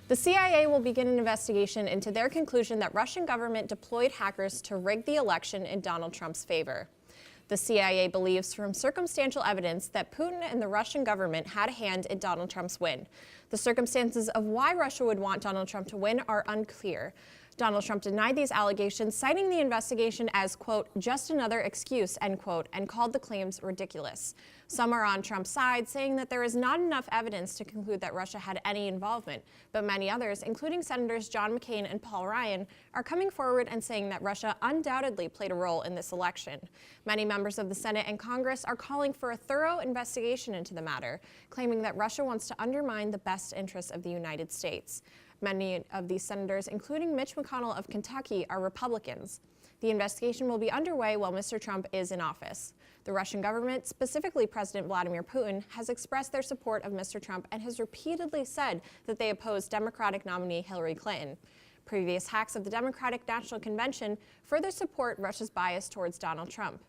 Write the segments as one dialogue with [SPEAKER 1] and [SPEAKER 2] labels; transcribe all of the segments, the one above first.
[SPEAKER 1] The CIA will begin an investigation into their conclusion that Russian government deployed hackers to rig the election in Donald Trump's favor. The CIA believes from circumstantial evidence that Putin and the Russian government had a hand in Donald Trump's win. The circumstances of why Russia would want Donald Trump to win are unclear. Donald Trump denied these allegations, citing the investigation as, quote, just another excuse, end quote, and called the claims ridiculous. Some are on Trump's side, saying that there is not enough evidence to conclude that Russia had any involvement, but many others, including Senators John McCain and Paul Ryan, are coming forward and saying that Russia undoubtedly played a role in this election. Many members of the Senate and Congress are calling for a thorough investigation into the matter, claiming that Russia wants to undermine the best interests of the United States. Many of these senators, including Mitch McConnell of Kentucky, are Republicans. The investigation will be underway while Mr. Trump is in office. The Russian government, specifically President Vladimir Putin, has expressed their support of Mr. Trump and has repeatedly said that they oppose Democratic nominee Hillary Clinton. Previous hacks of the Democratic National Convention further support Russia's bias towards Donald Trump.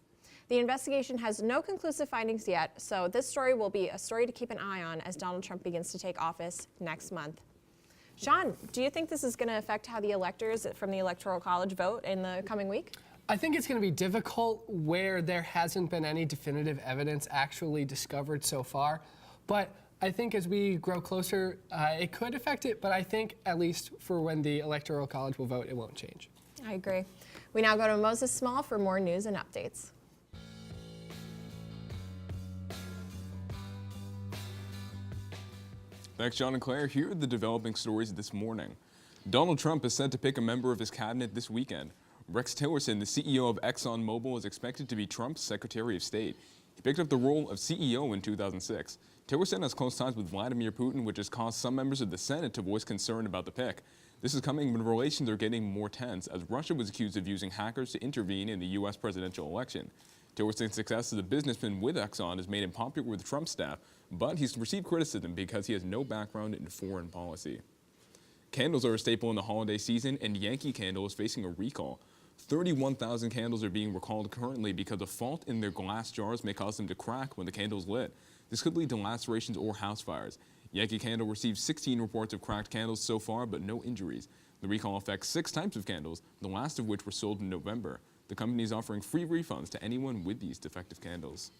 [SPEAKER 1] The investigation has no conclusive findings yet, so this story will be a story to keep an eye on as Donald Trump begins to take office next month. Sean, do you think this is going to affect how the electors from the Electoral College vote in the coming week?
[SPEAKER 2] I think it's going to be difficult where there hasn't been any definitive evidence actually discovered so far. But I think as we grow closer, it could affect it. But I think at least for when the Electoral College will vote, it won't change.
[SPEAKER 1] I agree. We now go to Moses Small for more news and updates.
[SPEAKER 3] Thanks, John and Claire. Here are the developing stories this morning. Donald Trump is set to pick a member of his cabinet this weekend. Rex Tillerson, the CEO of ExxonMobil, is expected to be Trump's Secretary of State. He picked up the role of CEO in 2006. Tillerson has close ties with Vladimir Putin, which has caused some members of the Senate to voice concern about the pick. This is coming when relations are getting more tense, as Russia was accused of using hackers to intervene in the U.S. presidential election. Tillerson's success as a businessman with Exxon has made him popular with Trump's staff, but he's received criticism because he has no background in foreign policy. Candles are a staple in the holiday season, and Yankee Candle is facing a recall. 31,000 candles are being recalled currently because a fault in their glass jars may cause them to crack when the candle is lit. This could lead to lacerations or house fires. Yankee Candle received 16 reports of cracked candles so far, but no injuries. The recall affects 6 types of candles, the last of which were sold in November. The company is offering free refunds to anyone with these defective candles.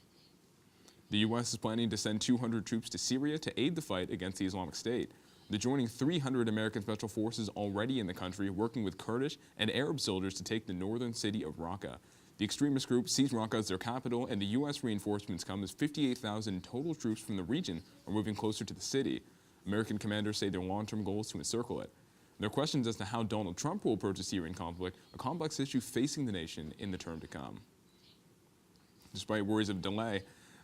[SPEAKER 3] The U.S. is planning to send 200 troops to Syria to aid the fight against the Islamic State. They're joining 300 American special forces already in the country, working with Kurdish and Arab soldiers to take the northern city of Raqqa. The extremist group sees Raqqa as their capital, and the U.S. reinforcements come as 58,000 total troops from the region are moving closer to the city. American commanders say their long-term goal is to encircle it. There are questions as to how Donald Trump will approach the Syrian conflict, a complex issue facing the nation in the term to come. Despite worries of delay,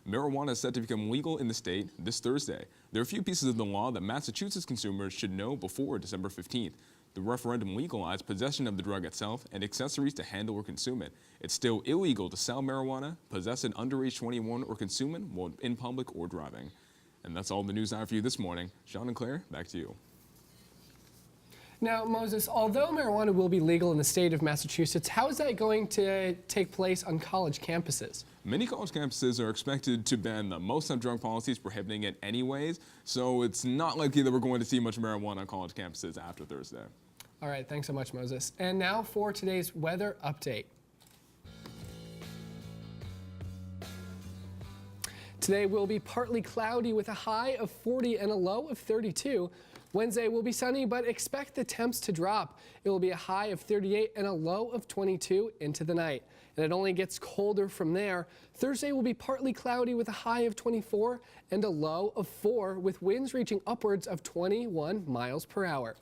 [SPEAKER 3] marijuana is set to become legal in the state this Thursday. There are a few pieces of the law that Massachusetts consumers should know before December 15th. The referendum legalized possession of the drug itself and accessories to handle or consume it. It's still illegal to sell marijuana, possess it under age 21, or consume it while in public or driving. And that's all the news I have for you this morning. Sean and Claire, back to you.
[SPEAKER 2] Now, Moses, although marijuana will be legal in the state of Massachusetts, how is that going to take place on college campuses?
[SPEAKER 3] Many college campuses are expected to ban them. Most have drug policies prohibiting it anyways, so it's not likely that we're going to see much marijuana on college campuses after Thursday.
[SPEAKER 2] All right, thanks so much, Moses. And now for today's weather update. Today will be partly cloudy with a high of 40 and a low of 32. Wednesday will be sunny, but expect the temps to drop. It will be a high of 38 and a low of 22 into the night. And it only gets colder from there. Thursday will be partly cloudy with a high of 24 and a low of 4, with winds reaching upwards of 21 miles per hour.